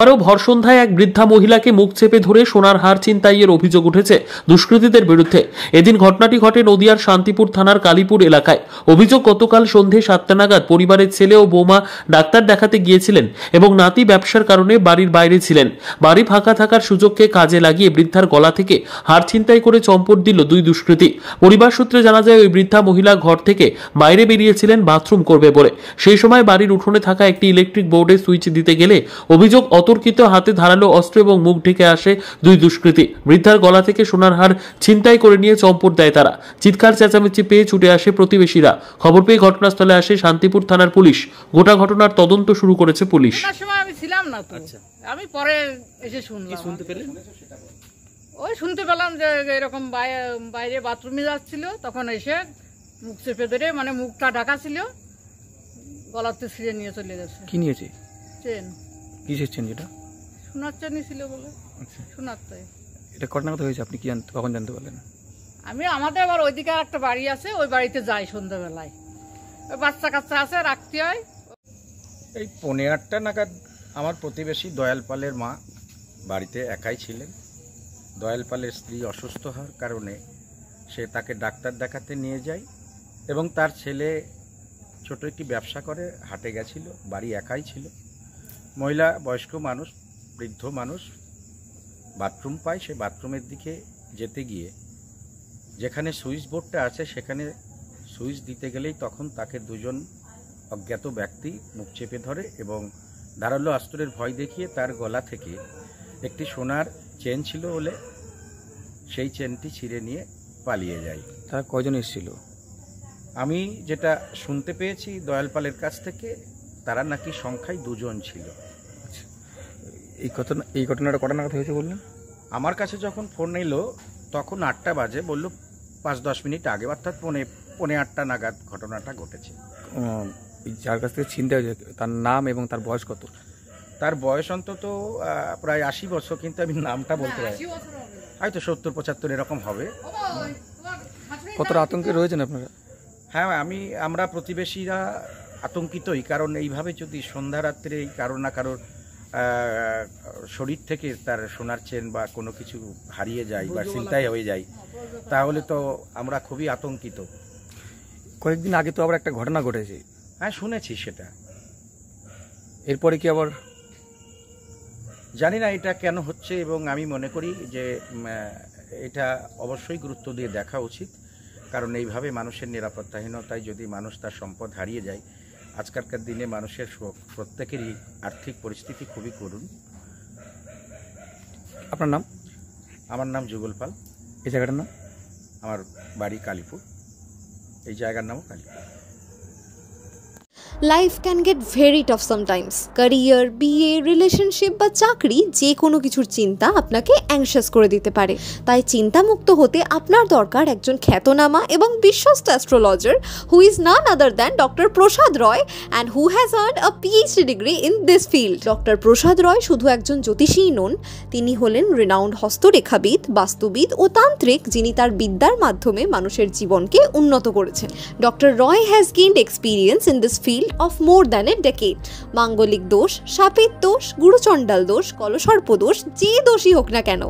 আরও ভর সন্ধ্যায় এক বৃদ্ধা মহিলাকে মুখ চেপে ধরে সোনার হার ছিনতাইয়ের অভিযোগ উঠেছে দুষ্কৃতীদের বিরুদ্ধে। এদিন ঘটনাটি ঘটে নদিয়ার শান্তিপুর থানার কালীপুর এলাকায়। অভিযোগ, গতকাল সন্ধে 7টা নাগাদ পরিবারের ছেলে ও বৌমা ডাক্তার দেখাতে গিয়েছিলেন এবং নাতি ব্যবসার কারণে বাড়ির বাইরে ছিলেন। বাড়ি ফাঁকা থাকার সুযোগকে কাজে লাগিয়ে বৃদ্ধার গলা থেকে হার ছিনতাই করে চম্পট দিল দুই দুষ্কৃতী। পরিবার সূত্রে জানা যায়, ওই বৃদ্ধা মহিলা ঘর থেকে বাইরে বেরিয়েছিলেন বাথরুম করবে বলে। সেই সময় বাড়ির উঠোনে থাকা একটি ইলেকট্রিক বোর্ডে সুইচ দিতে গেলে অভিযোগ, অতর্কিত হাতে ধারালো অস্ত্র এবং মুখ ঢেকে আসে দুই দুষ্কৃতী। বৃদ্ধার গলা থেকে সোনার হার ছিনতাই করে নিয়ে চম্পট দেয় তারা। চিৎকার চেঁচামেচি পেয়ে ছুটে আসে প্রতিবেশীরা। খবর পেয়ে ঘটনাস্থলে আসে শান্তিপুর থানার পুলিশ। গোটা ঘটনার তদন্ত শুরু করেছে পুলিশ। আমি ছিলাম না তো, আমি পরে এসে শুনলাম। শুনতে পেলেন? ওই শুনতে পেলাম যে এরকম বাইরে বাথরুমে যাচ্ছিল, তখন এসে মুখ চেপে ধরে, মানে মুখটা ঢাকা ছিল, গলাতে ছিঁড়ে নিয়ে চলে গেছে। কি নিয়েছে? চেন। কিসের চেন? যেটা সোনার চেনই ছিল বলে। আচ্ছা, সোনার তো। এটা ঘটনা কথা হয়েছে, আপনি কি কখন জানতে পারলেন? আমি আমাদের আবার ওইদিকে একটা বাড়ি আছে, ওই বাড়িতে যাই সন্ধ্যাবেলায়। ওই বাচ্চা কাচ্চা আছে, রাখতে হয়। এই 8:30 নাগাদ আমার প্রতিবেশী দয়াল পালের মা বাড়িতে একাই ছিলেন। দয়াল পালের স্ত্রী অসুস্থ হওয়ার কারণে সে তাকে ডাক্তার দেখাতে নিয়ে যায় এবং তার ছেলে ছোট একটি ব্যবসা করে হাটে গেছিল, বাড়ি একাই ছিল। মহিলা বয়স্ক মানুষ, বৃদ্ধ মানুষ বাথরুম পায়। সে বাথরুমের দিকে যেতে গিয়ে যেখানে সুইচ বোর্ডটা আছে সেখানে সুইচ দিতে গেলেই তখন তাকে দুজন অজ্ঞাত ব্যক্তি মুখ চেপে ধরে এবং ধারালো অস্ত্রের ভয় দেখিয়ে তার গলা থেকে একটি সোনার চেন ছিল বলে সেই চেনটি ছিঁড়ে নিয়ে পালিয়ে যায়। তারা কয়জন এসেছিল? আমি যেটা শুনতে পেয়েছি দয়ালপালের কাছ থেকে, তারা নাকি সংখ্যায় 2 জন ছিল। এই ঘটনাটা কটা নাগাদ হয়েছে বললেন? আমার কাছে যখন ফোন এলো তখন 8টা বাজে, বলল 5-10 মিনিট আগে, অর্থাৎ 8:45 নাগাদ ঘটনাটা ঘটেছে। যার কাছ থেকে ছিনতাই হয়েছে তার নাম এবং তার বয়স কত? তার বয়স অন্তত প্রায় 80 বছর, কিন্তু আমি নামটা বলতে পারি, হয়তো 70-75 এরকম হবে। কতটা আতঙ্কে রয়েছেন আপনারা? হ্যাঁ, আমরা প্রতিবেশীরা আতঙ্কিতই, কারণ এইভাবে যদি সন্ধ্যা রাত্রে কারোর না কারোর শরীর থেকে তার সোনার চেন বা কোনো কিছু হারিয়ে যায় বা ছিনতাই হয়ে যায়, তাহলে তো আমরা খুবই আতঙ্কিত। কয়েকদিন আগে তো আবার একটা ঘটনা ঘটেছে। হ্যাঁ, শুনেছি সেটা। এরপরে কি আবার? জানি না এটা কেন হচ্ছে, এবং আমি মনে করি যে এটা অবশ্যই গুরুত্ব দিয়ে দেখা উচিত, কারণ এইভাবে মানুষের নিরাপত্তাহীনতায় যদি মানুষ তার সম্পদ হারিয়ে যায়, আজকালকার দিনে মানুষের প্রত্যেকেরই আর্থিক পরিস্থিতি খুবই করুণ। আপনার নাম? আমার নাম যুগল পাল। এই জায়গাটার নাম? আমার বাড়ি কালীপুর, এই জায়গার নামও Kalipur. Life can get very tough sometimes. Career, বিয়ে, রিলেশনশিপ বা চাকরি, যে কোনো কিছুর চিন্তা আপনাকে অ্যাংশাস করে দিতে পারে। তাই চিন্তামুক্ত হতে আপনার দরকার একজন খ্যাতনামা এবং বিশ্বস্ত astrologer who is none other than doctor Prasad Roy and who has earned a PhD degree in this field. Doctor Prasad Roy শুধু একজন জ্যোতিষীই নন, তিনি হলেন রিনাউন্ড হস্তরেখাবিদ, বাস্তুবিদ ও তান্ত্রিক, যিনি তার বিদ্যার মাধ্যমে মানুষের জীবনকে উন্নত করেছেন। Doctor Roy has gained experience in this field of more than a decade. মাঙ্গলিক দোষ, সাপের দোষ, গুরুচণ্ডাল দোষ, কলসর্প দোষ, যে দোষই হোক না কেন,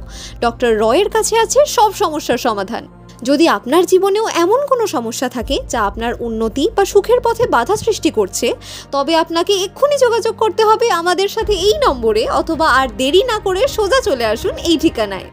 ডক্টর রয়ের কাছে আছে সব সমস্যার সমাধান। যদি আপনার জীবনেও এমন কোনো সমস্যা থাকে যা আপনার উন্নতি বা সুখের পথে বাধা সৃষ্টি করছে, তবে আপনাকে এক্ষুনি যোগাযোগ করতে হবে আমাদের সাথে এই নম্বরে, অথবা আর দেরি না করে সোজা চলে আসুন এই ঠিকানায়।